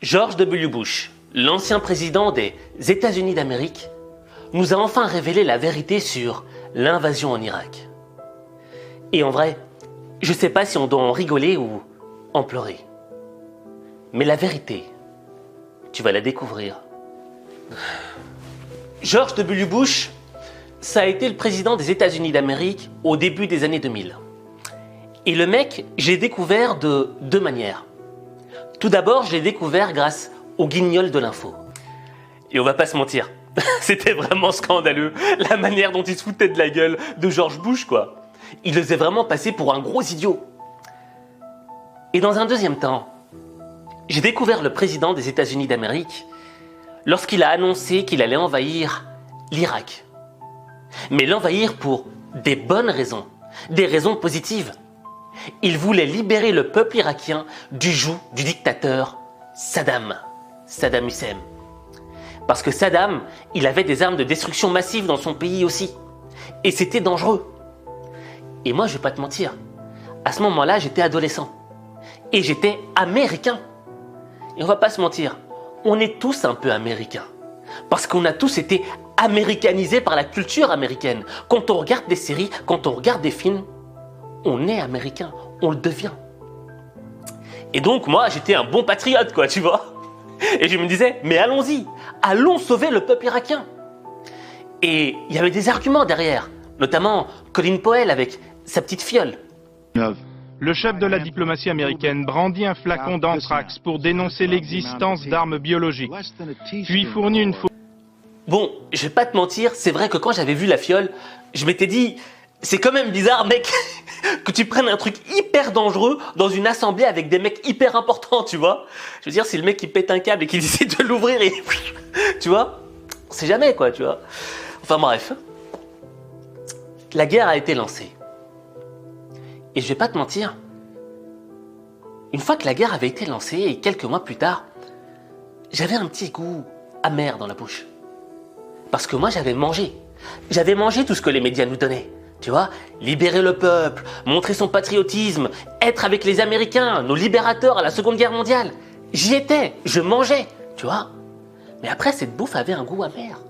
George W. Bush, l'ancien président des États-Unis d'Amérique, nous a enfin révélé la vérité sur l'invasion en Irak. Et en vrai, je ne sais pas si on doit en rigoler ou en pleurer. Mais la vérité, tu vas la découvrir. George W. Bush, ça a été le président des États-Unis d'Amérique au début des années 2000. Et le mec, j'ai découvert de deux manières. Tout d'abord, je l'ai découvert grâce au guignol de l'info. Et on va pas se mentir, c'était vraiment scandaleux, la manière dont il se foutait de la gueule de George Bush, quoi. Il le faisait vraiment passer pour un gros idiot. Et dans un deuxième temps, j'ai découvert le président des États-Unis d'Amérique lorsqu'il a annoncé qu'il allait envahir l'Irak. Mais l'envahir pour des bonnes raisons, des raisons positives. Il voulait libérer le peuple irakien du joug du dictateur Saddam Hussein. Parce que Saddam, il avait des armes de destruction massive dans son pays aussi. Et c'était dangereux. Et moi, je vais pas te mentir, à ce moment-là, j'étais adolescent. Et j'étais américain. Et on va pas se mentir, on est tous un peu américains. Parce qu'on a tous été américanisés par la culture américaine. Quand on regarde des séries, quand on regarde des films, on est américain, on le devient. Et donc moi, j'étais un bon patriote, quoi, tu vois. Et je me disais, mais allons-y, allons sauver le peuple irakien. Et il y avait des arguments derrière, notamment Colin Powell avec sa petite fiole. Le chef de la diplomatie américaine brandit un flacon d'anthrax pour dénoncer l'existence d'armes biologiques, puis fournit une photo. Bon, je vais pas te mentir, c'est vrai que quand j'avais vu la fiole, je m'étais dit, c'est quand même bizarre, mec, que tu prennes un truc hyper dangereux dans une assemblée avec des mecs hyper importants, tu vois. Je veux dire, si le mec qui pète un câble et qu'il essaie de l'ouvrir et... tu vois, on sait jamais, quoi, tu vois. Enfin bref. La guerre a été lancée. Et je vais pas te mentir, une fois que la guerre avait été lancée, et quelques mois plus tard, j'avais un petit goût amer dans la bouche. Parce que moi, j'avais mangé tout ce que les médias nous donnaient. Tu vois, libérer le peuple, montrer son patriotisme, être avec les Américains, nos libérateurs à la Seconde Guerre mondiale. J'y étais, je mangeais, tu vois. Mais après, cette bouffe avait un goût amer.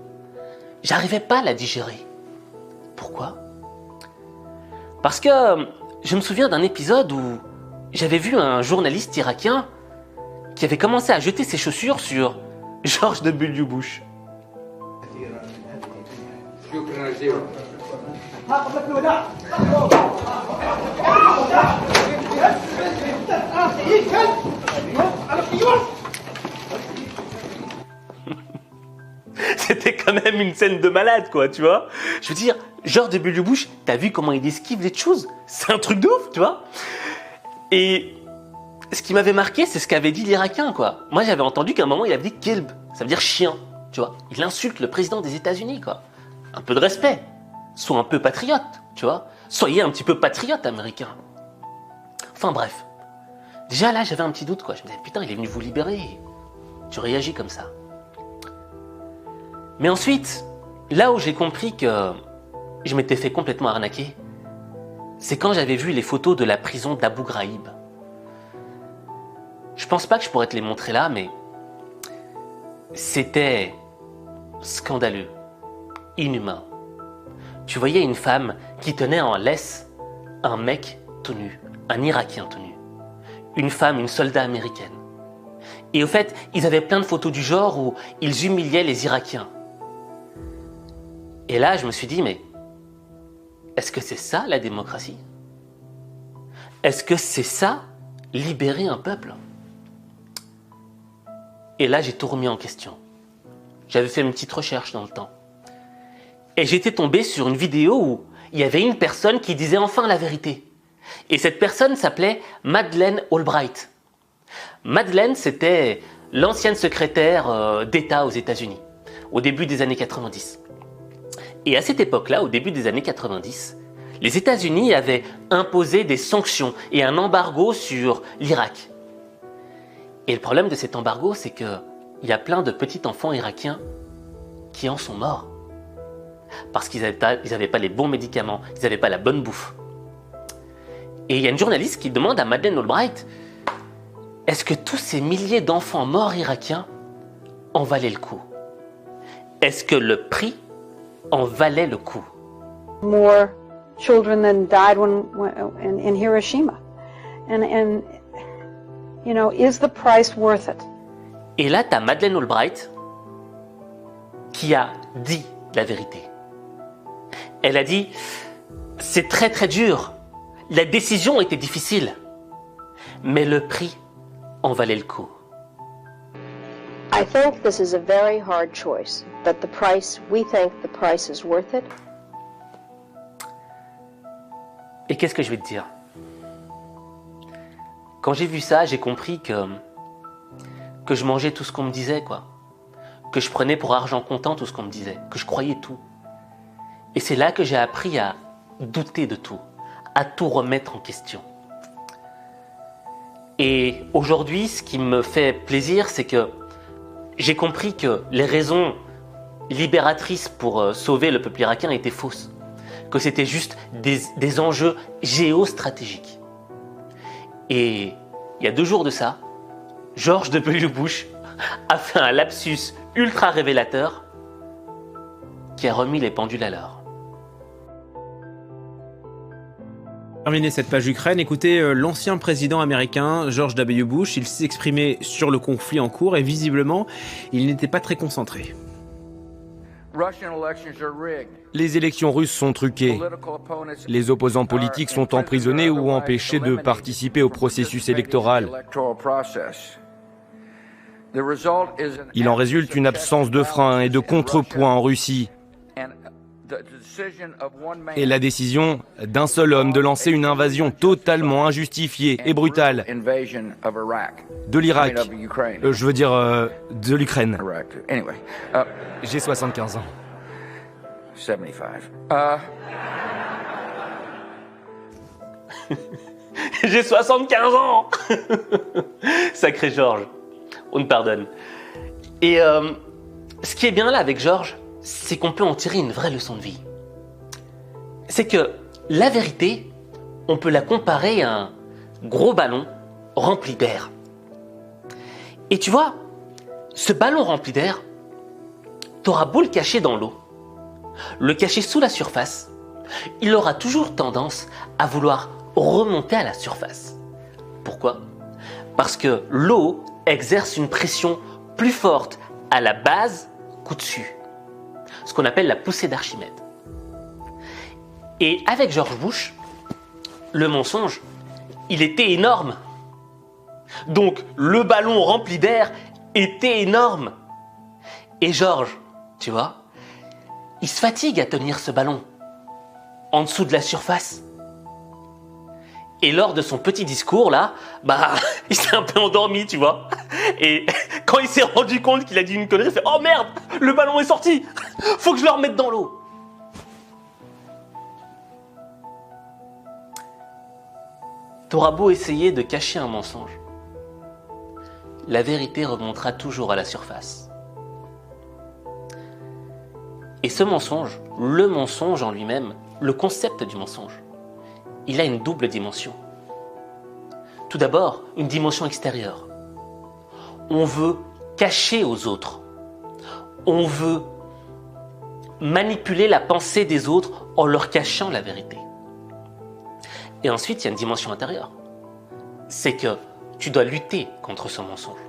J'arrivais pas à la digérer. Pourquoi ? Parce que je me souviens d'un épisode où j'avais vu un journaliste irakien qui avait commencé à jeter ses chaussures sur George W. Bush. C'était quand même une scène de malade, quoi, tu vois. Je veux dire, George W. Bush, t'as vu comment il esquive les choses ? C'est un truc de ouf, tu vois. Et ce qui m'avait marqué, c'est ce qu'avait dit l'Irakien, quoi. Moi, j'avais entendu qu'à un moment, il avait dit « kilb », ça veut dire « chien », tu vois. Il insulte le président des États-Unis, quoi. Un peu de respect. Sois un peu patriote, tu vois. Soyez un petit peu patriote américain. Enfin bref. Déjà là, j'avais un petit doute, quoi. Je me disais, putain, il est venu vous libérer. Tu réagis comme ça. Mais ensuite, là où j'ai compris que je m'étais fait complètement arnaquer, c'est quand j'avais vu les photos de la prison d'Abu Ghraib. Je pense pas que je pourrais te les montrer là, mais c'était scandaleux, inhumain. Tu voyais une femme qui tenait en laisse un mec tout nu, un Irakien tout nu. Une femme, une soldat américaine. Et au fait, ils avaient plein de photos du genre où ils humiliaient les Irakiens. Et là, je me suis dit, mais est-ce que c'est ça la démocratie ? Est-ce que c'est ça, libérer un peuple ? Et là, j'ai tout remis en question. J'avais fait une petite recherche dans le temps. Et j'étais tombé sur une vidéo où il y avait une personne qui disait enfin la vérité. Et cette personne s'appelait Madeleine Albright. Madeleine, c'était l'ancienne secrétaire d'État aux États-Unis, au début des années 90. Et à cette époque-là, au début des années 90, les États-Unis avaient imposé des sanctions et un embargo sur l'Irak. Et le problème de cet embargo, c'est qu'il y a plein de petits enfants irakiens qui en sont morts. Parce qu'ils n'avaient pas les bons médicaments, ils n'avaient pas la bonne bouffe. Et il y a une journaliste qui demande à Madeleine Albright est-ce que tous ces milliers d'enfants morts irakiens en valaient le coup? Est-ce que le prix en valait le coup? More children than died in Hiroshima. And you know, is the price worth it? Et là, tu as Madeleine Albright qui a dit la vérité. Elle a dit, c'est très très dur, la décision était difficile, mais le prix en valait le coup. I think this is a very hard choice, but we think the price is worth it. Et qu'est-ce que je vais te dire? Quand j'ai vu ça, j'ai compris que je mangeais tout ce qu'on me disait, quoi. Que je prenais pour argent comptant tout ce qu'on me disait, que je croyais tout. Et c'est là que j'ai appris à douter de tout, à tout remettre en question. Et aujourd'hui, ce qui me fait plaisir, c'est que j'ai compris que les raisons libératrices pour sauver le peuple irakien étaient fausses. Que c'était juste des enjeux géostratégiques. Et il y a 2 jours de ça, George W. Bush a fait un lapsus ultra révélateur qui a remis les pendules à l'heure. Terminer cette page Ukraine, écoutez l'ancien président américain George W. Bush, il s'est exprimé sur le conflit en cours et visiblement, il n'était pas très concentré. Les élections russes sont truquées. Les opposants politiques sont emprisonnés ou empêchés de participer au processus électoral. Il en résulte une absence de frein et de contrepoint en Russie. Et la décision d'un seul homme de lancer une invasion totalement injustifiée et brutale de l'Irak, je veux dire de l'Ukraine. J'ai 75 ans. 75. J'ai 75 ans. Sacré George, on te pardonne. Et ce qui est bien là avec George, c'est qu'on peut en tirer une vraie leçon de vie. C'est que la vérité, on peut la comparer à un gros ballon rempli d'air. Et tu vois, ce ballon rempli d'air, t'auras beau le cacher dans l'eau, le cacher sous la surface, il aura toujours tendance à vouloir remonter à la surface. Pourquoi? Parce que l'eau exerce une pression plus forte à la base qu'au-dessus. Ce qu'on appelle la poussée d'Archimède. Et avec George Bush, le mensonge, il était énorme. Donc le ballon rempli d'air était énorme. Et George, tu vois, il se fatigue à tenir ce ballon en dessous de la surface. Et lors de son petit discours là, il s'est un peu endormi, tu vois. Et quand il s'est rendu compte qu'il a dit une connerie, il fait « Oh merde, le ballon est sorti, faut que je le remette dans l'eau !» T'auras beau essayer de cacher un mensonge, la vérité remontera toujours à la surface. Et ce mensonge, le mensonge en lui-même, le concept du mensonge, il a une double dimension. Tout d'abord, une dimension extérieure. On veut cacher aux autres. On veut manipuler la pensée des autres en leur cachant la vérité. Et ensuite, il y a une dimension intérieure. C'est que tu dois lutter contre ce mensonge.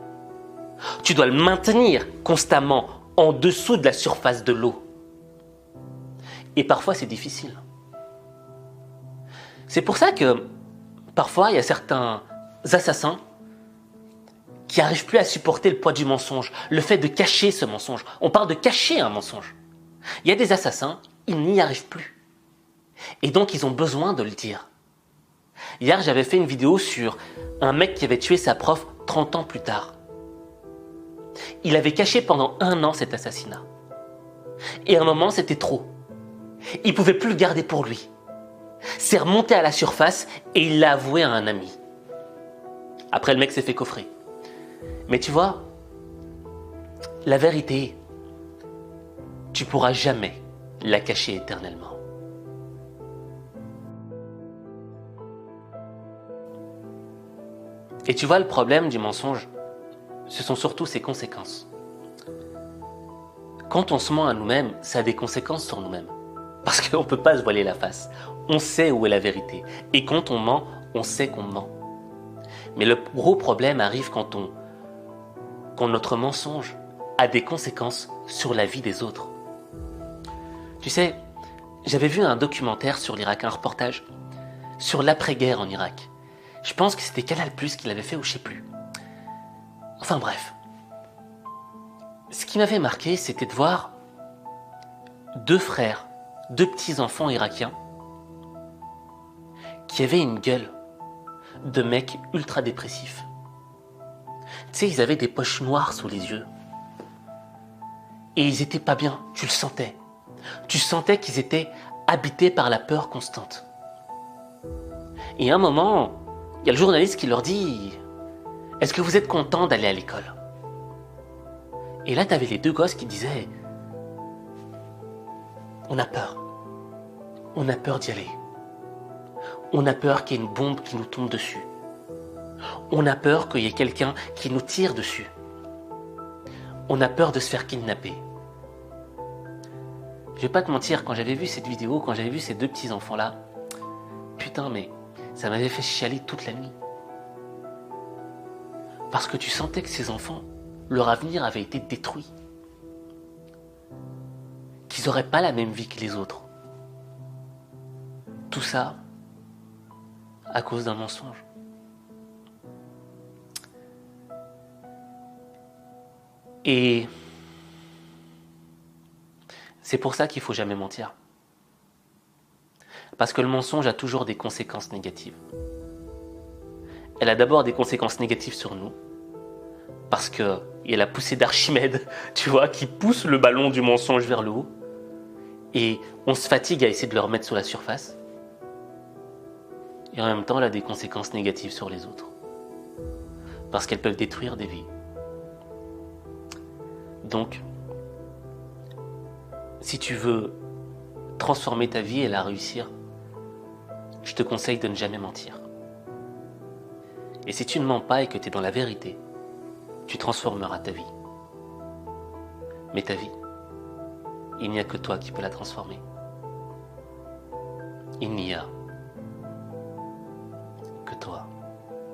Tu dois le maintenir constamment en dessous de la surface de l'eau. Et parfois, c'est difficile. C'est pour ça que parfois, il y a certains assassins qui n'arrivent plus à supporter le poids du mensonge, le fait de cacher ce mensonge. On parle de cacher un mensonge. Il y a des assassins, ils n'y arrivent plus. Et donc, ils ont besoin de le dire. Hier, j'avais fait une vidéo sur un mec qui avait tué sa prof 30 ans plus tard. Il avait caché pendant 1 an cet assassinat. Et à un moment, c'était trop. Il ne pouvait plus le garder pour lui. C'est remonté à la surface et il l'a avoué à un ami. Après, le mec s'est fait coffrer. Mais tu vois, la vérité, tu pourras jamais la cacher éternellement. Et tu vois, le problème du mensonge, ce sont surtout ses conséquences. Quand on se ment à nous-mêmes, ça a des conséquences sur nous-mêmes. Parce qu'on ne peut pas se voiler la face. On sait où est la vérité. Et quand on ment, on sait qu'on ment. Mais le gros problème arrive quand notre mensonge a des conséquences sur la vie des autres. Tu sais, j'avais vu un documentaire sur l'Irak, un reportage sur l'après-guerre en Irak. Je pense que c'était Canal+ qui l'avait fait ou je sais plus. Enfin bref. Ce qui m'avait marqué, c'était de voir deux frères, deux petits-enfants irakiens qui avaient une gueule de mecs ultra dépressifs. Tu sais, ils avaient des poches noires sous les yeux. Et ils étaient pas bien, tu le sentais. Tu sentais qu'ils étaient habités par la peur constante. Et à un moment, il y a le journaliste qui leur dit « Est-ce que vous êtes contents d'aller à l'école ?» Et là, tu avais les deux gosses qui disaient « On a peur. On a peur d'y aller. On a peur qu'il y ait une bombe qui nous tombe dessus. On a peur qu'il y ait quelqu'un qui nous tire dessus. On a peur de se faire kidnapper. » Je vais pas te mentir, quand j'avais vu cette vidéo, quand j'avais vu ces deux petits enfants-là, putain, mais ça m'avait fait chialer toute la nuit. Parce que tu sentais que ces enfants, leur avenir avait été détruit. Qu'ils n'auraient pas la même vie que les autres. Tout ça à cause d'un mensonge. Et c'est pour ça qu'il ne faut jamais mentir. Parce que le mensonge a toujours des conséquences négatives. Elle a d'abord des conséquences négatives sur nous. Parce qu'il y a la poussée d'Archimède, tu vois, qui pousse le ballon du mensonge vers le haut. Et on se fatigue à essayer de le remettre sur la surface. Et en même temps, elle a des conséquences négatives sur les autres. Parce qu'elles peuvent détruire des vies. Donc, si tu veux transformer ta vie et la réussir, je te conseille de ne jamais mentir. Et si tu ne mens pas et que tu es dans la vérité, tu transformeras ta vie. Mais ta vie, il n'y a que toi qui peux la transformer. Il n'y a que toi.